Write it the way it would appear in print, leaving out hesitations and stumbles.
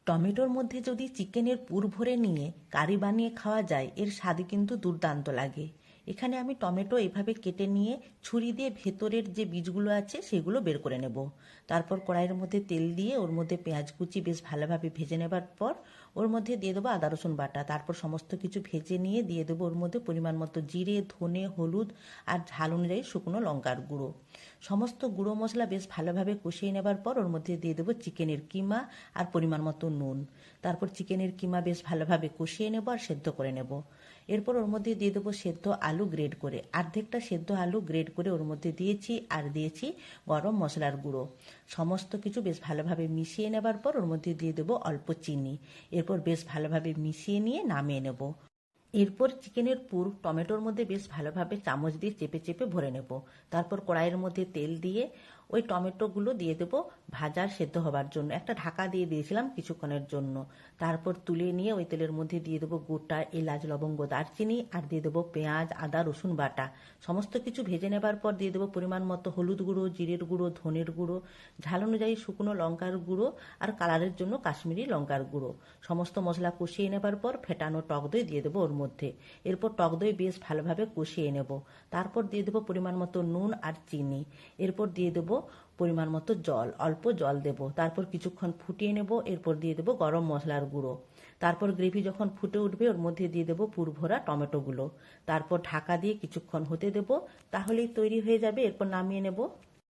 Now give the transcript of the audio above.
টমেটোর মধ্যে যদি চিকেনের পুর ভরে নিয়ে কারি বানিয়ে খাওয়া যায় এর স্বাদই কিন্তু দুর্দান্ত লাগে। এখানে আমি টমেটো এভাবে কেটে নিয়ে ছুরি দিয়ে ভেতরের যে বীজগুলো আছে সেগুলো বের করে নেব। তারপর কড়াইয়ের মধ্যে তেল দিয়ে ওর মধ্যে পেঁয়াজ কুচি বেশ ভালোভাবে ভেজে নেবার পর ওর মধ্যে দিয়ে দেবো আদা রসুন বাটা। তারপর সমস্ত কিছু ভেজে নিয়ে দিয়ে দেবো ওর মধ্যে পরিমাণ মতো জিরে, ধনে, হলুদ আর ঝাল অনুযায়ী শুকনো লঙ্কার গুঁড়ো। সমস্ত গুঁড়ো মশলা বেশ ভালোভাবে কষিয়ে নেবার পর ওর মধ্যে দিয়ে দেবো চিকেনের কিমা আর পরিমাণ মতো নুন। তারপর চিকেনের কিমা বেশ ভালোভাবে কষিয়ে নেব আর সেদ্ধ করে নেব। এরপর ওর মধ্যে দিয়ে দেবো সেদ্ধ আলু গ্রেড করে, অর্ধেকটা সেদ্ধ আলু গ্রেড করে ওর মধ্যে দিয়েছি আর দিয়েছি গরম মশলার গুঁড়ো। সমস্ত কিছু বেশ ভালোভাবে মিশিয়ে নেবার পর ওর মধ্যে দিয়ে দেবো অল্প চিনি। এরপর বেশ ভালোভাবে মিশিয়ে নিয়ে নামিয়ে নেব। এরপর চিকেনের পুর টমেটোর মধ্যে বেশ ভালোভাবে চামচ দিয়ে চেপে চেপে ভরে নেব। তারপর কড়াইয়ের মধ্যে তেল দিয়ে ওই টমেটোগুলো দিয়ে দেবো ভাজার সেদ্ধ হবার জন্য। একটা ঢাকা দিয়ে দিয়েছিলাম কিছুক্ষণের জন্য। তারপর তুলে নিয়ে ওই তেলের মধ্যে দিয়ে দেবো গোটা এলাচ, লবঙ্গ, দারচিনি আর দিয়ে দেবো পেঁয়াজ, আদা, রসুন বাটা। সমস্ত কিছু ভেজে নেবার পর দিয়ে দেবো পরিমাণ মতো হলুদ গুঁড়ো, জিরের গুঁড়ো, ধনের গুঁড়ো, ঝাল অনুযায়ী শুকনো লঙ্কার গুঁড়ো আর কালারের জন্য কাশ্মীরি লঙ্কার গুঁড়ো। সমস্ত মশলা কষিয়ে নেবার পর ফেটানো টক দই দিয়ে দেবো ওর মধ্যে। এরপর টক দই বেশ ভালোভাবে কষিয়ে নেব। তারপর দিয়ে দেবো পরিমাণ মতো নুন আর চিনি। এরপর দিয়ে দেবো পরিমাণ মতো জল, অল্প জল দেব। তারপর কিছুক্ষণ ফুটিয়ে নেব। এরপর দিয়ে দেবো গরম মশলার গুঁড়ো। তারপর গ্রেভি যখন ফুটে উঠবে ওর মধ্যে দিয়ে দেবো পুর ভরা টমেটোগুলো। তারপর ঢাকা দিয়ে কিছুক্ষণ হতে দেব। তাহলেই তৈরি হয়ে যাবে। এরপর নামিয়ে নেব।